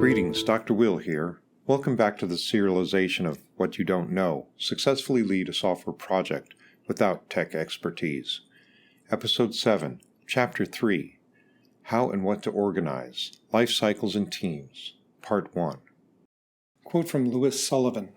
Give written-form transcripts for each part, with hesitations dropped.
Greetings, Dr. Will here. Welcome back to the serialization of What You Don't Know, Successfully Lead a Software Project Without Tech Expertise. Episode 7, Chapter 3, How and What to Organize, Life Cycles and Teams, Part 1. Quote from Louis Sullivan,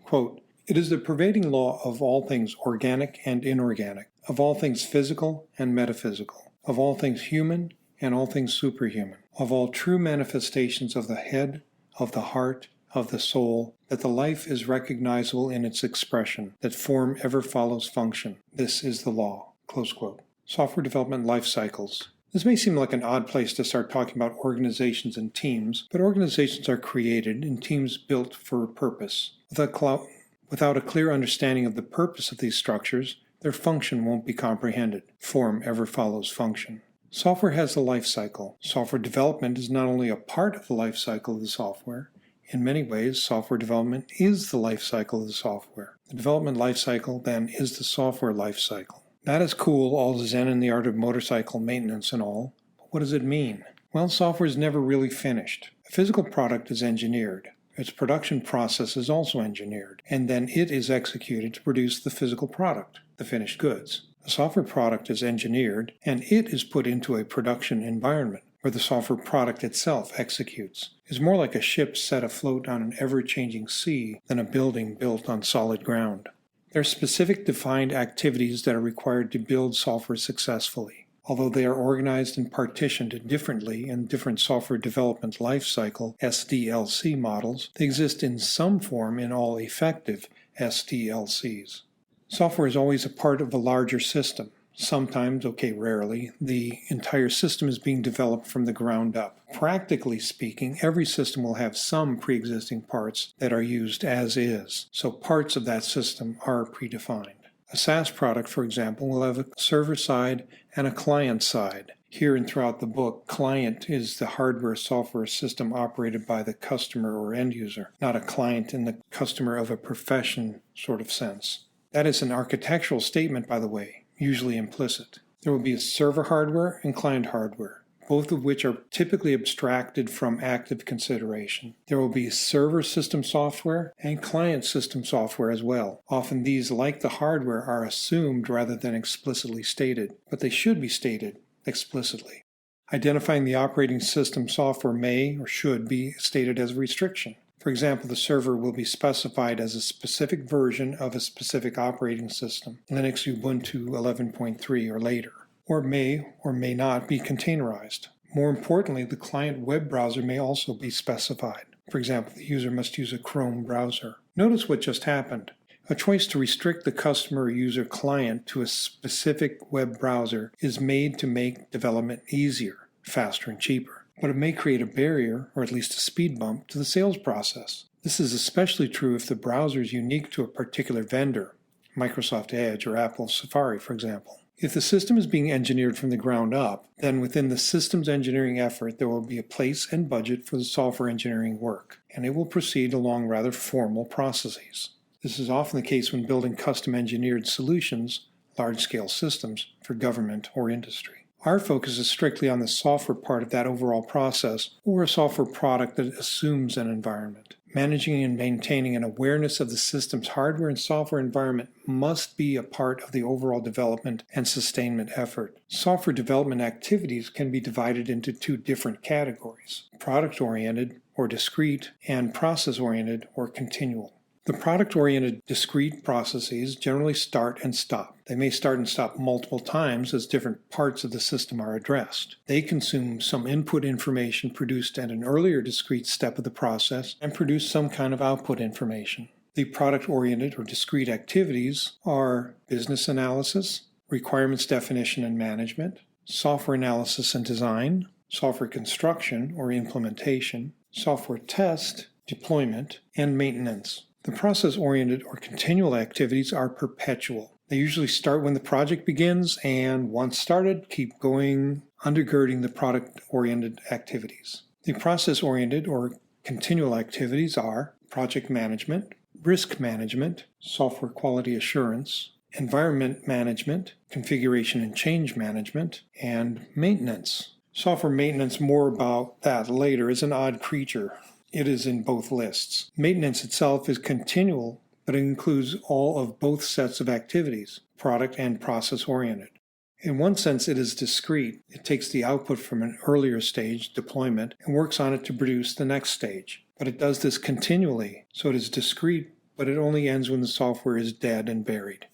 quote, "It is the pervading law of all things organic and inorganic, of all things physical and metaphysical, of all things human and all things superhuman, of all true manifestations of the head, of the heart, of the soul, that the life is recognizable in its expression, that form ever follows function. This is the law." Close quote. Software development life cycles. This may seem like an odd place to start talking about organizations and teams, but organizations are created and teams built for a purpose. Without a clear understanding of the purpose of these structures, their function won't be comprehended. Form ever follows function. Software has a life cycle. Software development is not only a part of the life cycle of the software. In many ways, software development is the life cycle of the software. The development life cycle, then, is the software life cycle. That is cool, all the zen in the art of motorcycle maintenance and all. But what does it mean? Well, software is never really finished. A physical product is engineered. Its production process is also engineered, and then it is executed to produce the physical product, the finished goods. The software product is engineered, and it is put into a production environment where the software product itself executes. It's more like a ship set afloat on an ever-changing sea than a building built on solid ground. There are specific defined activities that are required to build software successfully. Although they are organized and partitioned differently in different software development lifecycle (SDLC) models, they exist in some form in all effective SDLCs. Software is always a part of a larger system. Sometimes, rarely, the entire system is being developed from the ground up. Practically speaking, every system will have some pre-existing parts that are used as is, so parts of that system are predefined. A SaaS product, for example, will have a server side and a client side. Here and throughout the book, client is the hardware software system operated by the customer or end user, not a client in the customer of a profession sort of sense. That is an architectural statement, by the way, usually implicit. There will be a server hardware and client hardware, both of which are typically abstracted from active consideration. There will be server system software and client system software as well. Often these, like the hardware, are assumed rather than explicitly stated, but they should be stated explicitly. Identifying the operating system software may or should be stated as a restriction. For example, the server will be specified as a specific version of a specific operating system, Linux Ubuntu 11.3 or later, or may not be containerized. More importantly, the client web browser may also be specified. For example, the user must use a Chrome browser. Notice what just happened. A choice to restrict the customer or user client to a specific web browser is made to make development easier, faster, and cheaper. But it may create a barrier, or at least a speed bump, to the sales process. This is especially true if the browser is unique to a particular vendor, Microsoft Edge or Apple Safari, for example. If the system is being engineered from the ground up, then within the systems engineering effort there will be a place and budget for the software engineering work, and it will proceed along rather formal processes. This is often the case when building custom engineered solutions, large-scale systems, for government or industry. Our focus is strictly on the software part of that overall process, or a software product that assumes an environment. Managing and maintaining an awareness of the system's hardware and software environment must be a part of the overall development and sustainment effort. Software development activities can be divided into two different categories: product-oriented or discrete, and process-oriented or continual. The product-oriented discrete processes generally start and stop. They may start and stop multiple times as different parts of the system are addressed. They consume some input information produced at an earlier discrete step of the process and produce some kind of output information. The product-oriented or discrete activities are business analysis, requirements definition and management, software analysis and design, software construction or implementation, software test, deployment, and maintenance. The process-oriented or continual activities are perpetual. They usually start when the project begins and, once started, keep going, undergirding the product-oriented activities. The process-oriented or continual activities are project management, risk management, software quality assurance, environment management, configuration and change management, and maintenance. Software maintenance, more about that later, is an odd creature. It is in both lists. Maintenance itself is continual, but it includes all of both sets of activities, product and process-oriented. In one sense, it is discrete. It takes the output from an earlier stage, deployment, and works on it to produce the next stage. But it does this continually, so it is discrete, but it only ends when the software is dead and buried.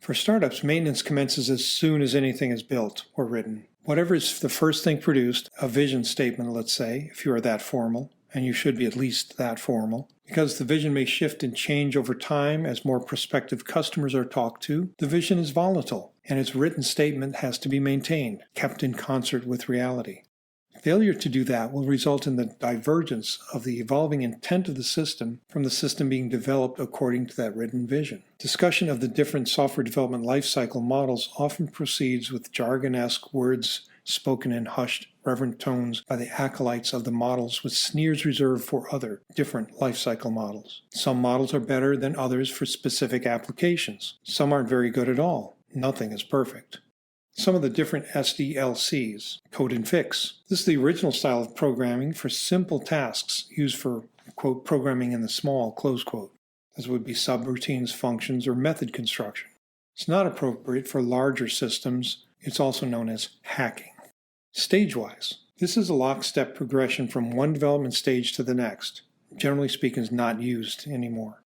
For startups, maintenance commences as soon as anything is built or written. Whatever is the first thing produced, a vision statement, let's say, if you are that formal, and you should be at least that formal, because the vision may shift and change over time as more prospective customers are talked to, the vision is volatile, and its written statement has to be maintained, kept in concert with reality. Failure to do that will result in the divergence of the evolving intent of the system from the system being developed according to that written vision. Discussion of the different software development lifecycle models often proceeds with jargon-esque words spoken in hushed, reverent tones by the acolytes of the models, with sneers reserved for other, different lifecycle models. Some models are better than others for specific applications. Some aren't very good at all. Nothing is perfect. Some of the different SDLCs, code and fix. This is the original style of programming for simple tasks used for, quote, programming in the small, close quote. This would be subroutines, functions, or method construction. It's not appropriate for larger systems. It's also known as hacking. Stage-wise. This is a lockstep progression from one development stage to the next. Generally speaking, is not used anymore.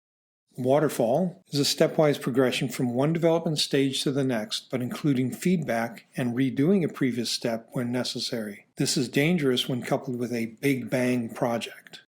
Waterfall is a stepwise progression from one development stage to the next, but including feedback and redoing a previous step when necessary. This is dangerous when coupled with a big bang project.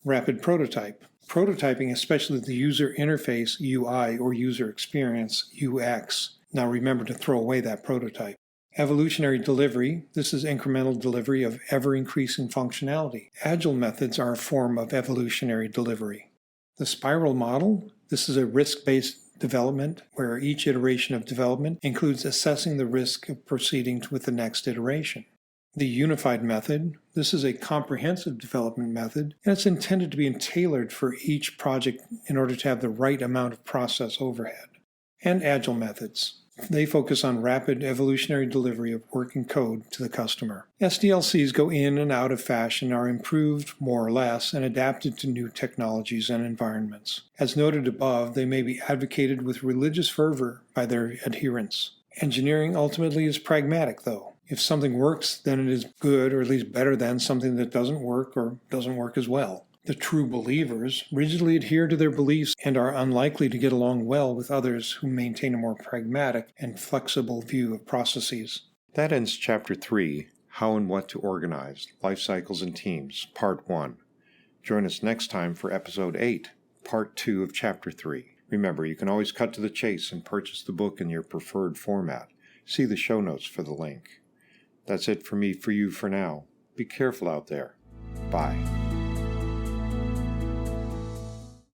Rapid prototype. Prototyping, especially the user interface UI or user experience UX. Now remember to throw away that prototype. Evolutionary delivery. This is incremental delivery of ever-increasing functionality. Agile methods are a form of evolutionary delivery. The spiral model. This is a risk-based development where each iteration of development includes assessing the risk of proceeding with the next iteration. The unified method. This is a comprehensive development method, and it's intended to be tailored for each project in order to have the right amount of process overhead. And agile methods. They focus on rapid evolutionary delivery of working code to the customer. SDLCs go in and out of fashion, are improved more or less, and adapted to new technologies and environments. As noted above, they may be advocated with religious fervor by their adherents. Engineering ultimately is pragmatic, though. If something works, then it is good, or at least better than something that doesn't work or doesn't work as well. The true believers rigidly adhere to their beliefs and are unlikely to get along well with others who maintain a more pragmatic and flexible view of processes. That ends Chapter 3, How and What to Organize, Life Cycles and Teams, Part 1. Join us next time for Episode 8, Part 2 of Chapter 3. Remember, you can always cut to the chase and purchase the book in your preferred format. See the show notes for the link. That's it for me for you for now. Be careful out there. Bye.